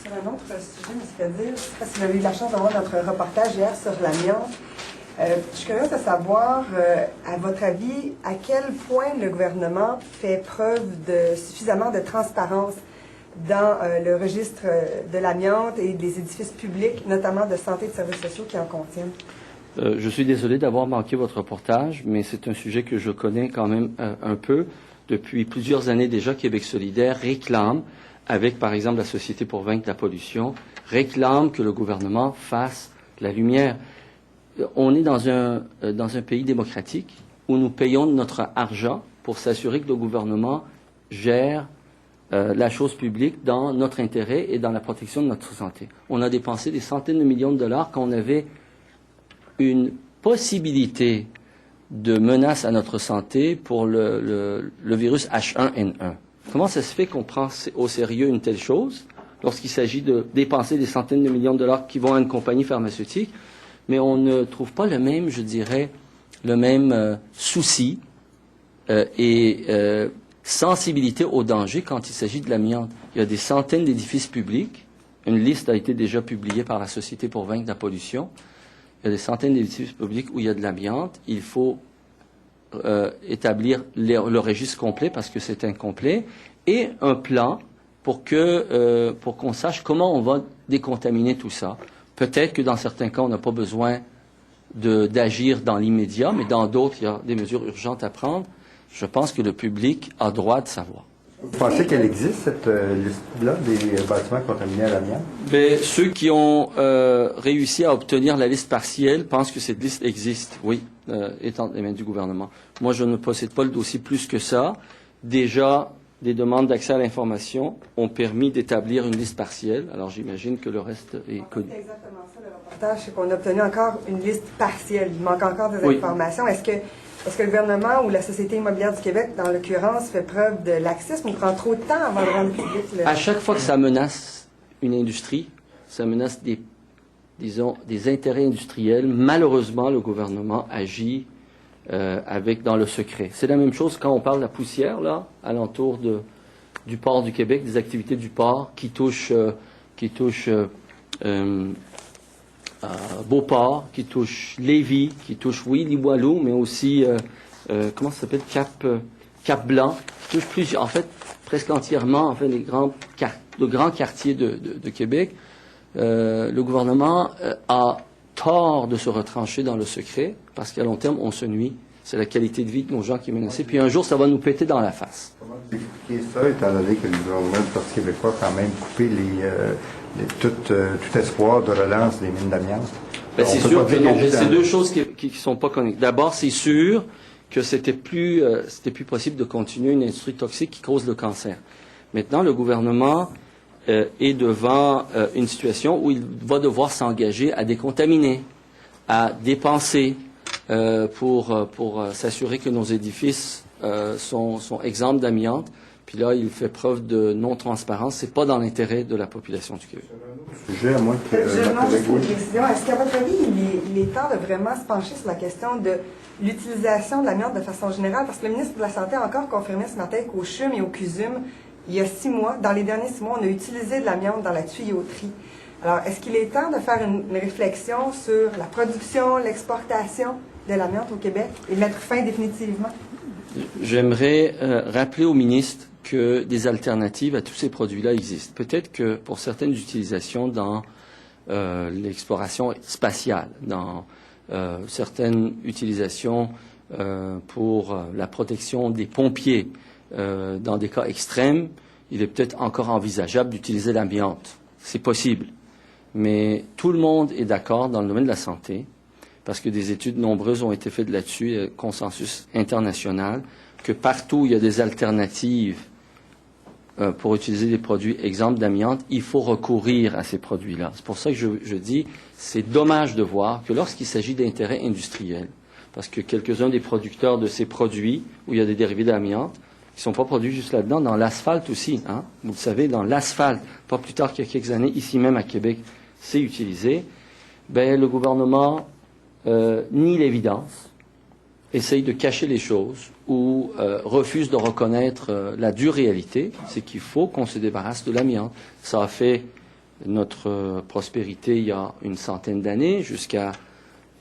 Sur un autre sujet, M. Kadir, je ne sais pas si vous avez eu la chance d'avoir notre reportage hier sur l'amiante. Je suis curieuse de savoir, à votre avis, à quel point le gouvernement fait preuve de suffisamment de transparence dans le registre de l'amiante et des édifices publics, notamment de santé et de services sociaux qui en contiennent. Je suis désolé d'avoir manqué votre reportage, mais c'est un sujet que je connais quand même un peu. Depuis plusieurs années déjà, Québec solidaire réclame, avec par exemple la Société pour vaincre la pollution, réclame que le gouvernement fasse la lumière. On est dans un pays démocratique où nous payons notre argent pour s'assurer que le gouvernement gère la chose publique dans notre intérêt et dans la protection de notre santé. On a dépensé des centaines de millions de dollars quand on avait une possibilité de menace à notre santé pour le virus H1N1. Comment ça se fait qu'on prend au sérieux une telle chose lorsqu'il s'agit de dépenser des centaines de millions de dollars qui vont à une compagnie pharmaceutique, mais on ne trouve pas le même, je dirais, le même souci et sensibilité au danger quand il s'agit de l'amiante. Il y a des centaines d'édifices publics. Une liste a été déjà publiée par la Société pour vaincre la pollution. Il y a des centaines d'édifices publics où il y a de l'amiante. Il faut établir le registre complet parce que c'est incomplet et un plan pour qu'on sache comment on va décontaminer tout ça. Peut-être que dans certains cas, on n'a pas besoin d'agir dans l'immédiat, mais dans d'autres, il y a des mesures urgentes à prendre. Je pense que le public a droit de savoir. Vous pensez qu'elle existe, cette liste-là, des bâtiments contaminés à l'amiante? Bien, ceux qui ont réussi à obtenir la liste partielle pensent que cette liste existe, oui, étant dans les mains du gouvernement. Moi, je ne possède pas le dossier plus que ça. Déjà, des demandes d'accès à l'information ont permis d'établir une liste partielle. Alors, j'imagine que le reste est connu. C'est exactement ça, le reportage, c'est qu'on a obtenu encore une liste partielle. Il manque encore des informations. Est-ce que le gouvernement ou la Société immobilière du Québec, dans l'occurrence, fait preuve de laxisme ou prend trop de temps avant de rendre public le... À chaque fois que ça menace une industrie, ça menace des intérêts industriels, malheureusement, le gouvernement agit dans le secret. C'est la même chose quand on parle de la poussière, là, alentour du port du Québec, des activités du port qui touchent Beauport, qui touche Lévis, qui touche, oui, Limoilou, mais aussi, comment ça s'appelle, Cap-Blanc, qui touche plusieurs, en fait, presque entièrement, en fait, le grand quartier de Québec. Le gouvernement a tort de se retrancher dans le secret, parce qu'à long terme, on se nuit. C'est la qualité de vie de nos gens qui est menacée. Puis un jour, ça va nous péter dans la face. Comment vous expliquez ça, étant donné que le gouvernement du Parti québécois a quand même coupé tout espoir de relance des mines d'amiante? Ben, c'est sûr que c'est deux choses qui ne sont pas connectées. D'abord, c'est sûr que c'était plus possible de continuer une industrie toxique qui cause le cancer. Maintenant, le gouvernement est devant une situation où il va devoir s'engager à décontaminer, à dépenser pour s'assurer que nos édifices sont exempts d'amiante. Puis là, il fait preuve de non-transparence. C'est pas dans l'intérêt de la population du Québec. Sujet, à moins que une précision. Est-ce qu'à votre avis, il est temps de vraiment se pencher sur la question de l'utilisation de l'amiante de façon générale? Parce que le ministre de la Santé a encore confirmé ce matin qu'au CHUM et au CUSUM, il y a 6 mois, dans les derniers 6 mois, on a utilisé de l'amiante dans la tuyauterie. Alors, est-ce qu'il est temps de faire une réflexion sur la production, l'exportation de l'amiante au Québec et mettre fin définitivement? J'aimerais rappeler au ministre que des alternatives à tous ces produits-là existent. Peut-être que pour certaines utilisations dans l'exploration spatiale, dans certaines utilisations pour la protection des pompiers, dans des cas extrêmes, il est peut-être encore envisageable d'utiliser l'amiante. C'est possible. Mais tout le monde est d'accord dans le domaine de la santé, parce que des études nombreuses ont été faites là-dessus, consensus international, que partout où il y a des alternatives pour utiliser des produits, exemple d'amiante, il faut recourir à ces produits-là. C'est pour ça que je dis, c'est dommage de voir que lorsqu'il s'agit d'intérêts industriels, parce que quelques-uns des producteurs de ces produits, où il y a des dérivés d'amiante, qui ne sont pas produits juste là-dedans, dans l'asphalte aussi, hein, vous le savez, dans l'asphalte, pas plus tard qu'il y a quelques années, ici même à Québec, c'est utilisé, ben, le gouvernement nie l'évidence, essaye de cacher les choses ou refuse de reconnaître la dure réalité, c'est qu'il faut qu'on se débarrasse de l'amiante. Ça a fait notre prospérité il y a une centaine d'années, jusqu'à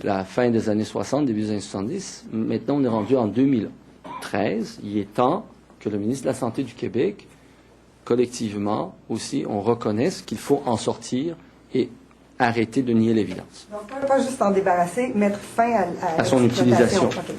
la fin des années 60, début des années 70. Maintenant, on est rendu en 2013. Il est temps que le ministre de la Santé du Québec, collectivement aussi, on reconnaisse qu'il faut en sortir et arrêter de nier l'évidence. Donc, pas juste en débarrasser, mettre fin à À son l'exploitation. utilisation. OK.